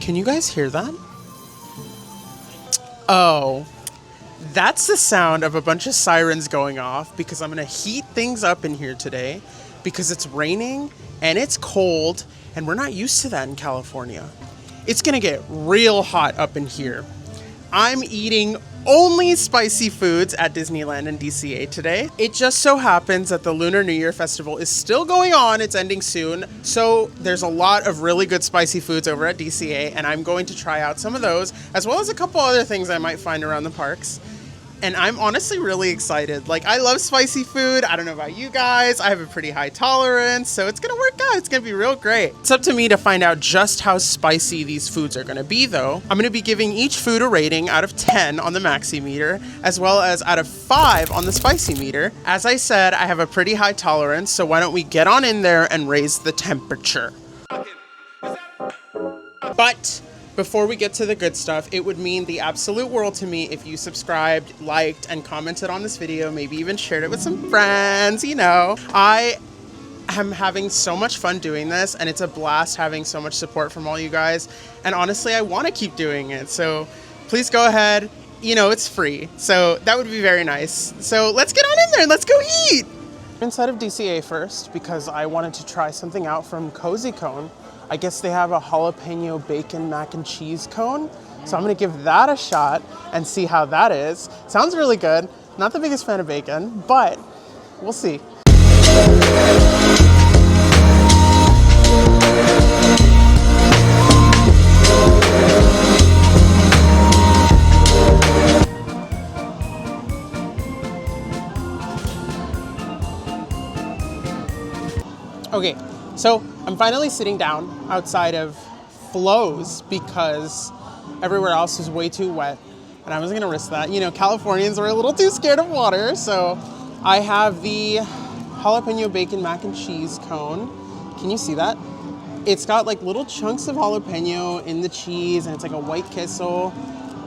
Can you guys hear that? Oh, that's the sound of a bunch of sirens going off because I'm going to heat things up in here today because it's raining and it's cold and we're not used to that in California. It's going to get real hot up in here. I'm eating only spicy foods at Disneyland and DCA today. It just so happens that the Lunar New Year Festival is still going on. It's ending soon. So there's a lot of really good spicy foods over at DCA, and I'm going to try out some of those, as well as a couple other things I might find around the parks. And I'm honestly really excited. Like, I love spicy food. I don't know about you guys. I have a pretty high tolerance, so it's gonna work out. It's gonna be real great. It's up to me to find out just how spicy these foods are gonna be, though. I'm gonna be giving each food a rating out of 10 on the Maxi meter, as well as out of 5 on the spicy meter. As I said, I have a pretty high tolerance, so why don't we get on in there and raise the temperature. But before we get to the good stuff, it would mean the absolute world to me if you subscribed, liked, and commented on this video, maybe even shared it with some friends, you know. I am having so much fun doing this, and it's a blast having so much support from all you guys. And honestly, I want to keep doing it, so please go ahead. You know, it's free, so that would be very nice. So let's get on in there and let's go eat! Inside of DCA first, because I wanted to try something out from Cozy Cone. I guess they have a jalapeno bacon mac and cheese cone. So I'm gonna give that a shot and see how that is. Sounds really good. Not the biggest fan of bacon, but we'll see. Okay, so I'm finally sitting down outside of Flo's because everywhere else is way too wet and I wasn't gonna risk that. You know, Californians are a little too scared of water, so I have the jalapeno bacon mac and cheese cone. Can you see that? It's got like little chunks of jalapeno in the cheese and it's like a white kissel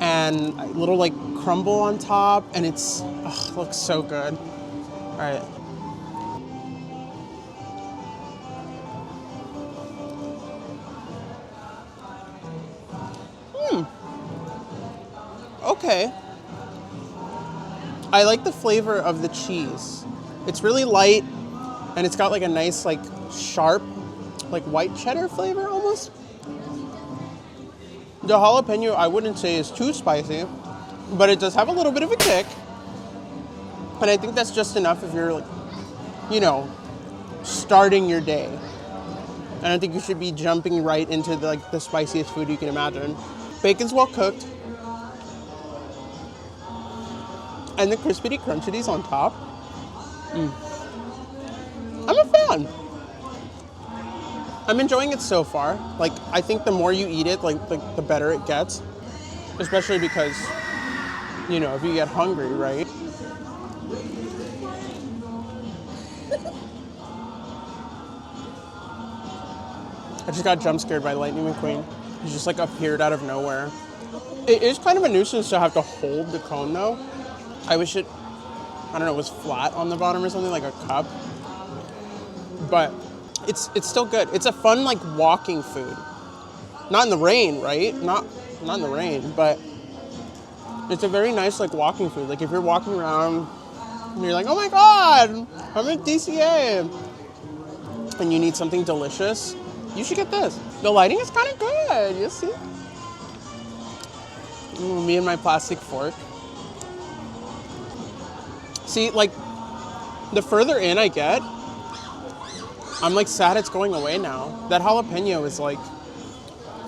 and a little like crumble on top, and it's, looks so good. All right. Okay. I like the flavor of the cheese. It's really light and it's got like a nice like sharp like white cheddar flavor almost. The jalapeno I wouldn't say is too spicy, but it does have a little bit of a kick. And I think that's just enough if you're like, you know, starting your day. And I think you should be jumping right into the spiciest food you can imagine. Bacon's well cooked. And the crispity crunchities on top. I'm a fan. I'm enjoying it so far. Like, I think the more you eat it, like the better it gets. Especially because, you know, if you get hungry, right? I just got jump scared by Lightning McQueen. He just like appeared out of nowhere. It is kind of a nuisance to have to hold the cone though. I wish it, I don't know, was flat on the bottom or something, like a cup. But it's still good. It's a fun, like, walking food. Not in the rain, right? Not in the rain, but it's a very nice, like, walking food. Like, if you're walking around and you're like, oh my God, I'm at DCA, and you need something delicious, you should get this. The lighting is kind of good, you see? Me and my plastic fork. See, like, the further in I get, I'm like sad it's going away now. That jalapeno is like,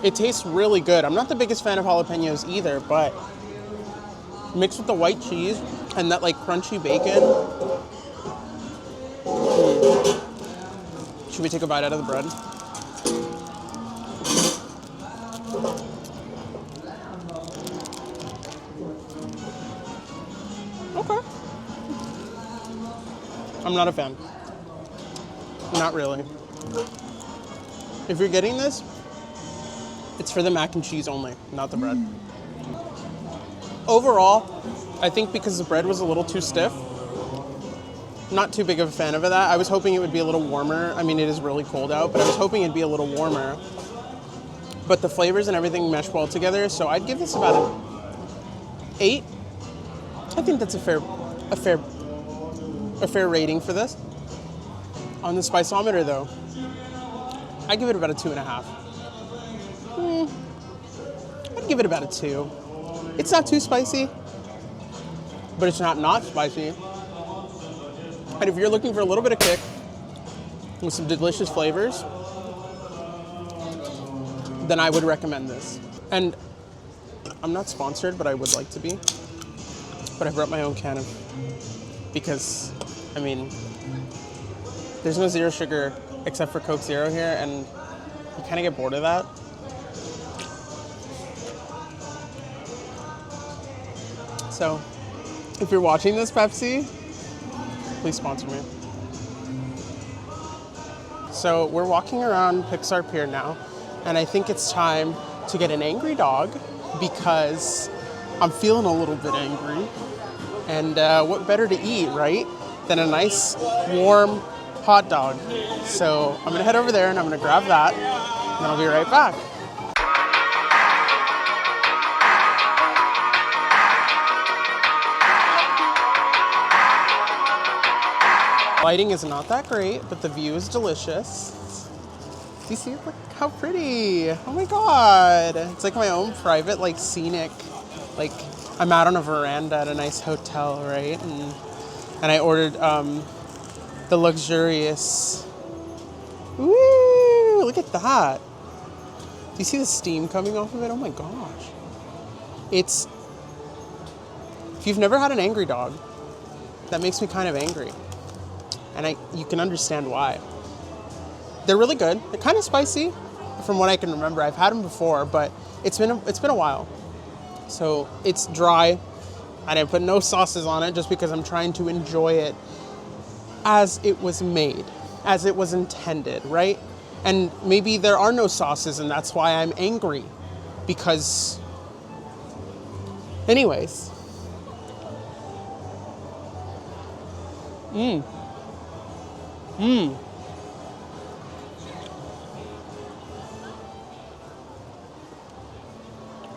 it tastes really good. I'm not the biggest fan of jalapenos either, but mixed with the white cheese and that like crunchy bacon. Should we take a bite out of the bread? Okay. I'm not a fan. Not really. If you're getting this, it's for the mac and cheese only, not the bread. Overall, I think because the bread was a little too stiff, not too big of a fan of that. I was hoping it would be a little warmer. I mean, it is really cold out, but I was hoping it'd be a little warmer. but the flavors and everything mesh well together. So I'd give this about an 8. I think that's a fair rating for this. On the spiceometer though, I give it about a 2.5. I'd give it about a 2. It's not too spicy, but it's not spicy. And if you're looking for a little bit of kick with some delicious flavors, then I would recommend this. And I'm not sponsored, but I would like to be. But I brought my own can of, because, I mean, there's no zero sugar except for Coke Zero here, and you kind of get bored of that. So, if you're watching this, Pepsi, please sponsor me. So we're walking around Pixar Pier now, and I think it's time to get an angry dog because I'm feeling a little bit angry. And what better to eat, right, than a nice, warm hot dog. So I'm gonna head over there and I'm gonna grab that, and then I'll be right back. Lighting is not that great, but the view is delicious. Do you see? Look how pretty. Oh my God. It's like my own private, like, scenic, like, I'm out on a veranda at a nice hotel, right? And I ordered the luxurious, woo, look at that. Do you see the steam coming off of it? Oh my gosh. If you've never had an angry dog, that makes me kind of angry. And you can understand why. They're really good. They're kind of spicy, from what I can remember. I've had them before, but it's been a while. So it's dry. I didn't put no sauces on it just because I'm trying to enjoy it as it was made, as it was intended, right? And maybe there are no sauces, and that's why I'm angry. Because, anyways.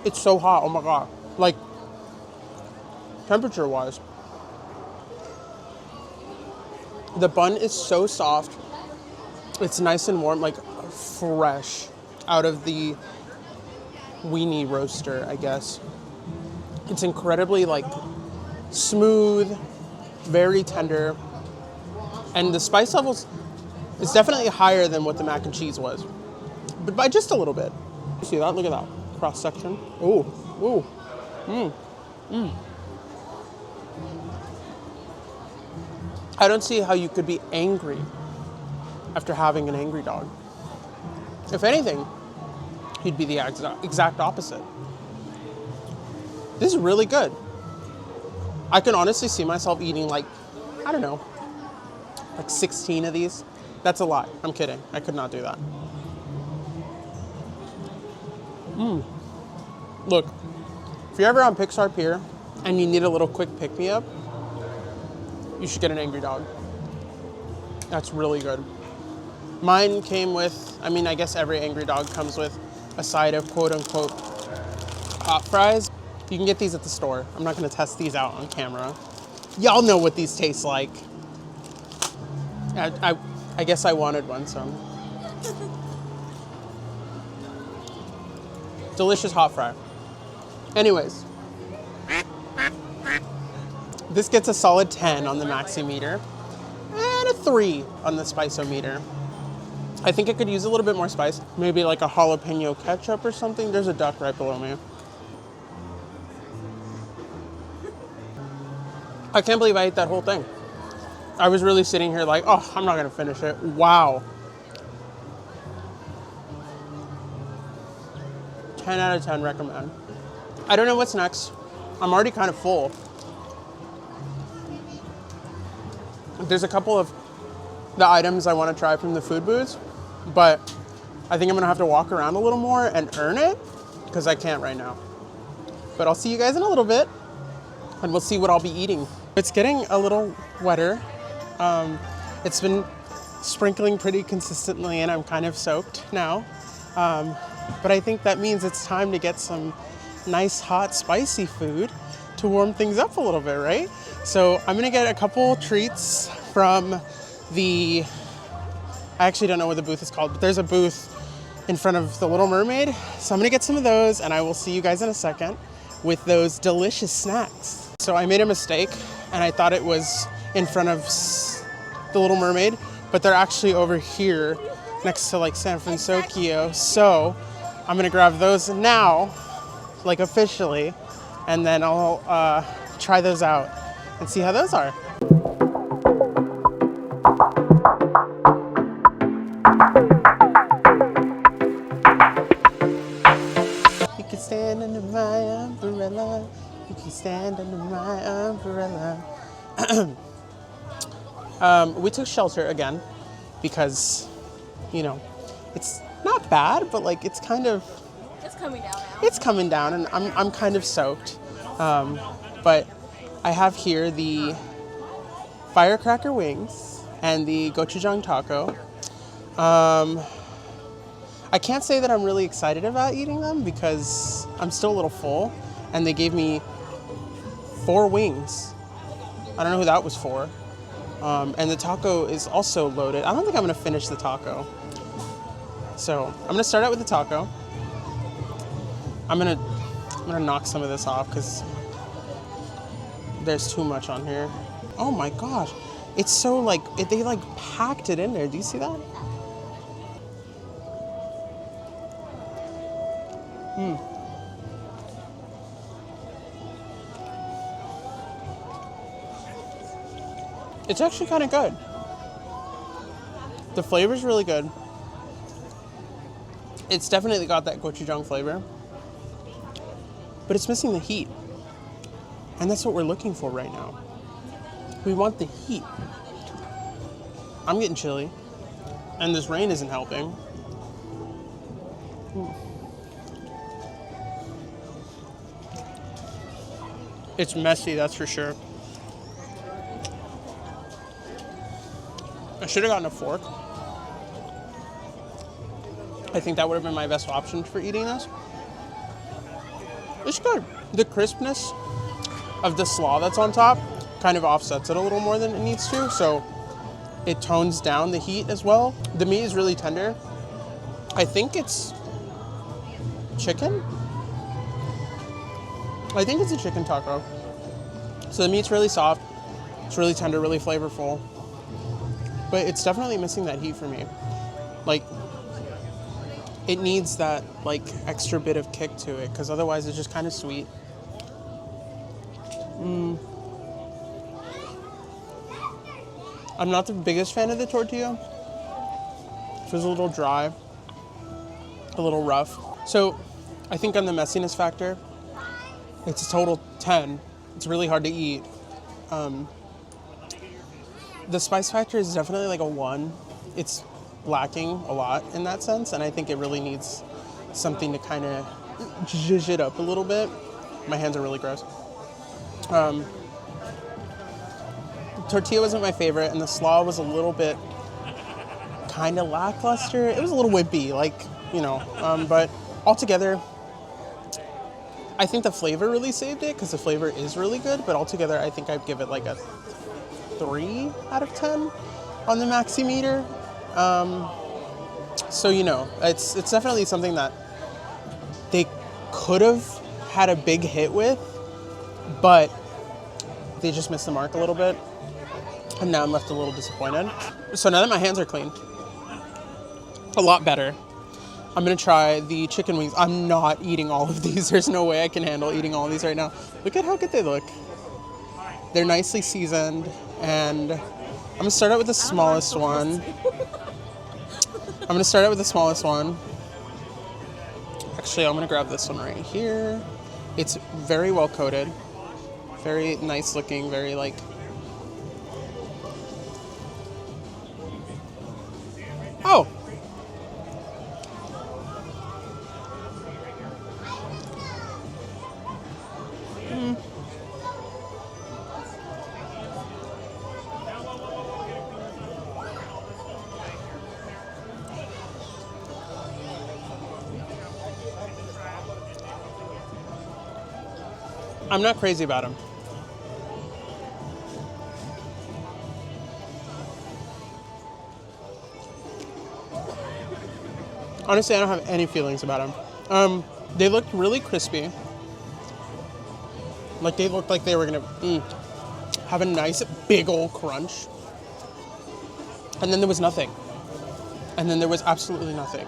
It's so hot, oh my God. Like, temperature-wise. The bun is so soft. It's nice and warm, like fresh out of the weenie roaster, I guess. It's incredibly, like, smooth, very tender. And the spice levels is definitely higher than what the mac and cheese was, but by just a little bit. You see that? Look at that cross section. Ooh, ooh, I don't see how you could be angry after having an angry dog. If anything, he'd be the exact opposite. This is really good. I can honestly see myself eating, like, I don't know, like 16 of these. That's a lot. I'm kidding. I could not do that. Look, if you're ever on Pixar Pier and you need a little quick pick-me-up, you should get an angry dog. That's really good. Mine came with, I mean, I guess every angry dog comes with a side of quote-unquote hot fries. You can get these at the store. I'm not going to test these out on camera. Y'all know what these taste like. I guess I wanted one, so. Delicious hot fry. Anyways. This gets a solid 10 on the Maximeter and a 3 on the Spice-O-Meter. I think it could use a little bit more spice. Maybe like a jalapeno ketchup or something. There's a duck right below me. I can't believe I ate that whole thing. I was really sitting here like, oh, I'm not gonna finish it. Wow. 10 out of 10 recommend. I don't know what's next. I'm already kind of full. There's a couple of the items I want to try from the food booths, but I think I'm gonna have to walk around a little more and earn it because I can't right now. But I'll see you guys in a little bit and we'll see what I'll be eating. It's getting a little wetter. It's been sprinkling pretty consistently and I'm kind of soaked now. But I think that means it's time to get some nice, hot, spicy food to warm things up a little bit, right? So I'm gonna get a couple treats from I actually don't know what the booth is called, but there's a booth in front of the Little Mermaid. So I'm gonna get some of those, and I will see you guys in a second with those delicious snacks. So I made a mistake, and I thought it was in front of the Little Mermaid, but they're actually over here next to like San Francisco. So I'm gonna grab those now, like officially, and then I'll try those out and see how those are. You can stand under my umbrella. You can stand under my umbrella. We took shelter again because, you know, it's not bad, but like it's coming down now. It's coming down, and I'm kind of soaked. But I have here the firecracker wings and the gochujang taco. I can't say that I'm really excited about eating them because I'm still a little full, and they gave me 4 wings. I don't know who that was for. And the taco is also loaded. I don't think I'm gonna finish the taco. So I'm gonna start out with the taco. I'm gonna knock some of this off because there's too much on here. Oh my gosh, it's so like, they like packed it in there. Do you see that? It's actually kind of good. The flavor's really good. It's definitely got that gochujang flavor, but it's missing the heat. And that's what we're looking for right now. We want the heat. I'm getting chilly, and this rain isn't helping. It's messy, that's for sure. I should have gotten a fork. I think that would have been my best option for eating this. It's good. The crispness of the slaw that's on top kind of offsets it a little more than it needs to, so it tones down the heat as well. The meat is really tender. I think it's chicken. I think it's a chicken taco. So the meat's really soft. It's really tender, really flavorful. But it's definitely missing that heat for me. Like, it needs that like extra bit of kick to it, because otherwise it's just kind of sweet. I'm not the biggest fan of the tortilla. It feels a little dry, a little rough. So I think on the messiness factor, it's a total 10. It's really hard to eat. The spice factor is definitely like a 1. It's lacking a lot in that sense, and I think it really needs something to kind of zhuzh it up a little bit. My hands are really gross. Tortilla wasn't my favorite, and the slaw was a little bit kind of lackluster. It was a little wimpy, like, you know, but altogether, I think the flavor really saved it, because the flavor is really good, but altogether I think I'd give it like a 3 out of 10 on the Maximeter. So, you know, it's definitely something that they could have had a big hit with, but they just missed the mark a little bit. And now I'm left a little disappointed. So now that my hands are clean, a lot better, I'm gonna try the chicken wings. I'm not eating all of these. There's no way I can handle eating all of these right now. Look at how good they look. They're nicely seasoned, and I'm gonna start out with the smallest one. Actually, I'm gonna grab this one right here. It's very well coated, very nice looking, very like, oh! I'm not crazy about them. Honestly, I don't have any feelings about them. They looked really crispy. Like they looked like they were gonna have a nice big old crunch. And then there was nothing. And then there was absolutely nothing.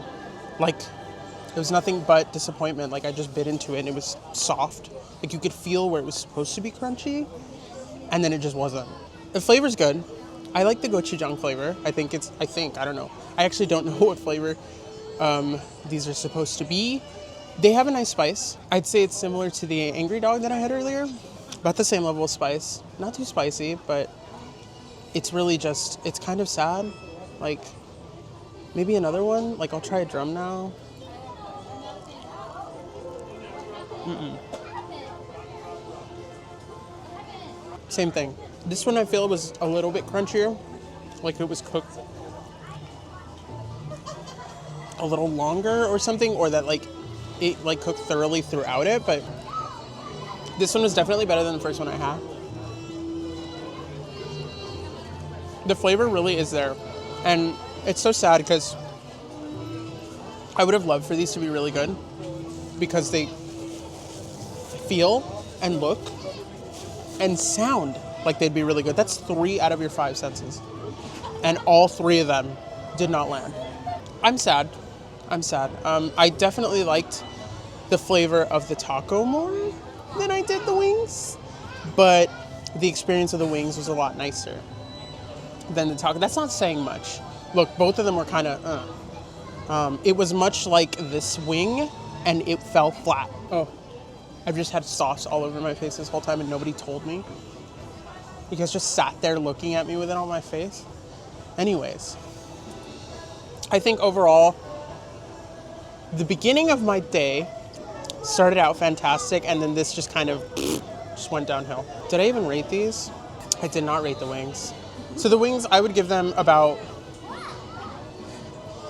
Like, there was nothing but disappointment. Like, I just bit into it and it was soft. Like, you could feel where it was supposed to be crunchy, and then it just wasn't. The flavor's good. I like the gochujang flavor. I don't know. I actually don't know what flavor these are supposed to be. They have a nice spice. I'd say it's similar to the Angry Dog that I had earlier. About the same level of spice. Not too spicy, but it's really just, it's kind of sad. Like, maybe another one? Like, I'll try a drum now. Same thing. This one I feel was a little bit crunchier. Like it was cooked a little longer or something, or that like it like cooked thoroughly throughout it, but this one was definitely better than the first one I had. The flavor really is there. And it's so sad because I would have loved for these to be really good because they feel and look and sound like they'd be really good. That's 3 out of your 5 senses. And all 3 of them did not land. I'm sad. I definitely liked the flavor of the taco more than I did the wings, but the experience of the wings was a lot nicer than the taco. That's not saying much. Look, both of them were kind of, it was much like this wing, and it fell flat. Oh, I've just had sauce all over my face this whole time, and nobody told me. You guys just sat there looking at me with it on my face. Anyways, I think overall, the beginning of my day started out fantastic, and then this just kind of just went downhill. Did I even rate these? I did not rate the wings. So the wings, I would give them about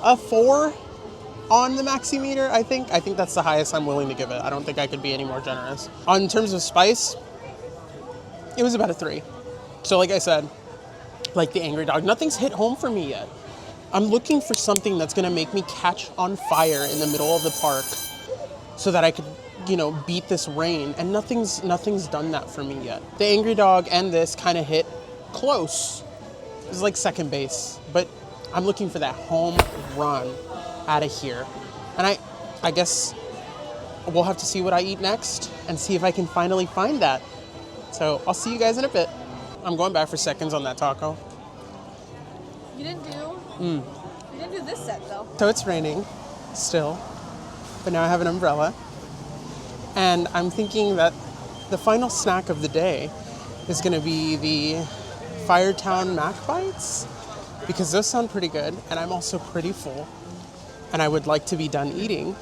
a 4 on the Maximeter, I think. I think that's the highest I'm willing to give it. I don't think I could be any more generous. In terms of spice, it was about a 3. So like I said, like the Angry Dog, nothing's hit home for me yet. I'm looking for something that's gonna make me catch on fire in the middle of the park so that I could, beat this rain, and nothing's done that for me yet. The Angry Dog and this kind of hit close. It was like second base, but I'm looking for that home run out of here. And I guess we'll have to see what I eat next and see if I can finally find that. So I'll see you guys in a bit. I'm going back for seconds on that taco. You didn't do this set though. So it's raining still, but now I have an umbrella. And I'm thinking that the final snack of the day is gonna be the Firetown Mac Bites, because those sound pretty good, and I'm also pretty full, and I would like to be done eating.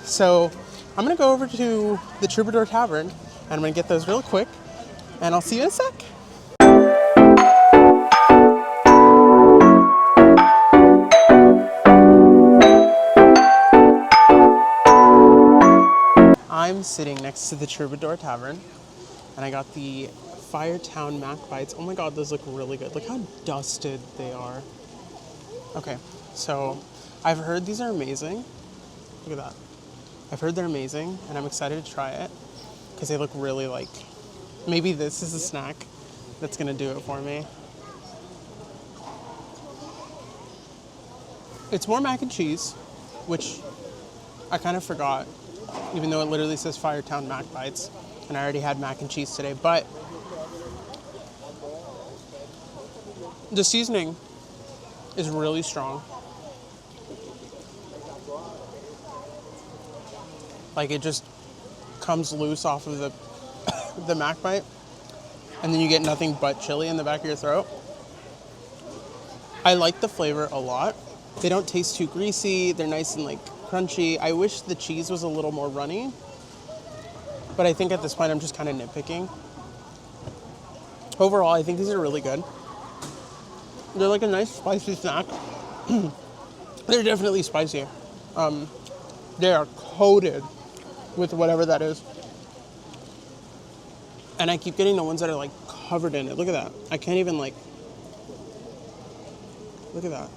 So I'm gonna go over to the Troubadour Tavern, and I'm gonna get those real quick, and I'll see you in a sec. I'm sitting next to the Troubadour Tavern, and I got the Firetown Mac Bites. Oh my god, those look really good. Look how dusted they are. Okay, so I've heard these are amazing. Look at that. I've heard they're amazing, and I'm excited to try it because they look really like, maybe this is a snack that's gonna do it for me. It's more mac and cheese, which I kind of forgot, even though it literally says Firetown Mac Bites, and I already had mac and cheese today, but the seasoning is really strong. Like it just comes loose off of the Mac Bite, and then you get nothing but chili in the back of your throat. I like the flavor a lot. They don't taste too greasy. They're nice and like crunchy. I wish the cheese was a little more runny, but I think at this point I'm just kind of nitpicking. Overall, I think these are really good. They're like a nice spicy snack. They're definitely spicy. They are coated with whatever that is. And I keep getting the ones that are like covered in it. Look at that. I can't even like, look at that.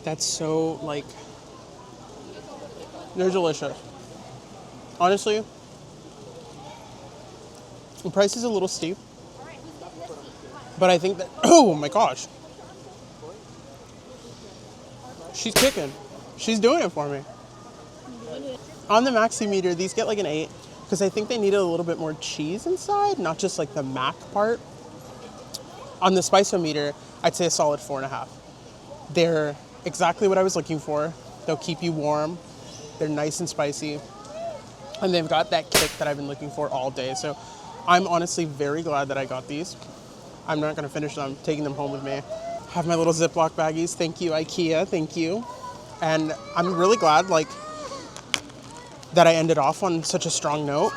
That's so like, they're delicious. Honestly, the price is a little steep, but I think that, oh my gosh. She's kicking. She's doing it for me. On the maxi meter, these get like an 8 because I think they needed a little bit more cheese inside, not just like the mac part. On the spice-o-meter, I'd say a solid 4.5. They're exactly what I was looking for. They'll keep you warm. They're nice and spicy. And they've got that kick that I've been looking for all day. So I'm honestly very glad that I got these. I'm not gonna finish them, I'm taking them home with me. Have my little Ziploc baggies. Thank you, IKEA, thank you. And I'm really glad like that I ended off on such a strong note.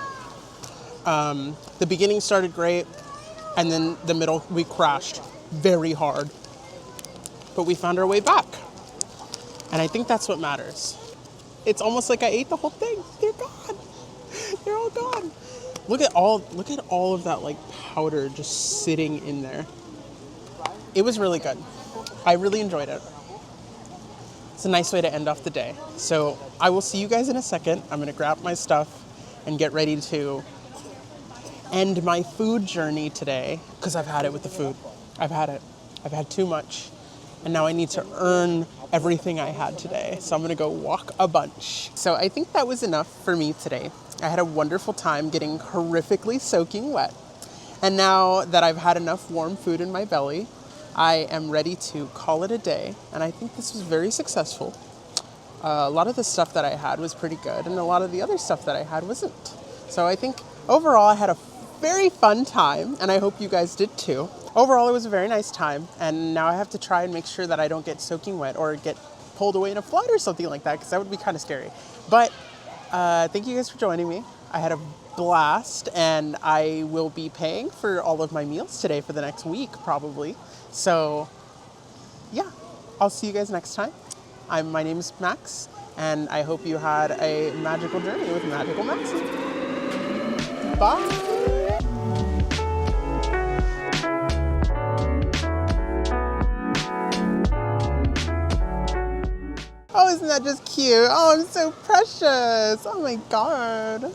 The beginning started great, and then the middle, we crashed very hard. But we found our way back. And I think that's what matters. It's almost like I ate the whole thing. They're gone. They're all gone. Look at all of that like powder just sitting in there. It was really good. I really enjoyed it. It's a nice way to end off the day. So I will see you guys in a second. I'm gonna grab my stuff and get ready to end my food journey today because I've had it with the food. I've had it. I've had too much. And now I need to earn everything I had today. So I'm gonna go walk a bunch. So I think that was enough for me today. I had a wonderful time getting horrifically soaking wet. And now that I've had enough warm food in my belly, I am ready to call it a day. And I think this was very successful. A lot of the stuff that I had was pretty good, and a lot of the other stuff that I had wasn't. So I think overall I had a very fun time, and I hope you guys did too. Overall, it was a very nice time, and now I have to try and make sure that I don't get soaking wet or get pulled away in a flood or something like that, because that would be kind of scary. But thank you guys for joining me. I had a blast, and I will be paying for all of my meals today for the next week, probably. So, yeah, I'll see you guys next time. My name is Max, and I hope you had a magical journey with Magical Maxi. Bye! Oh, isn't that just cute? Oh, I'm so precious. Oh my God.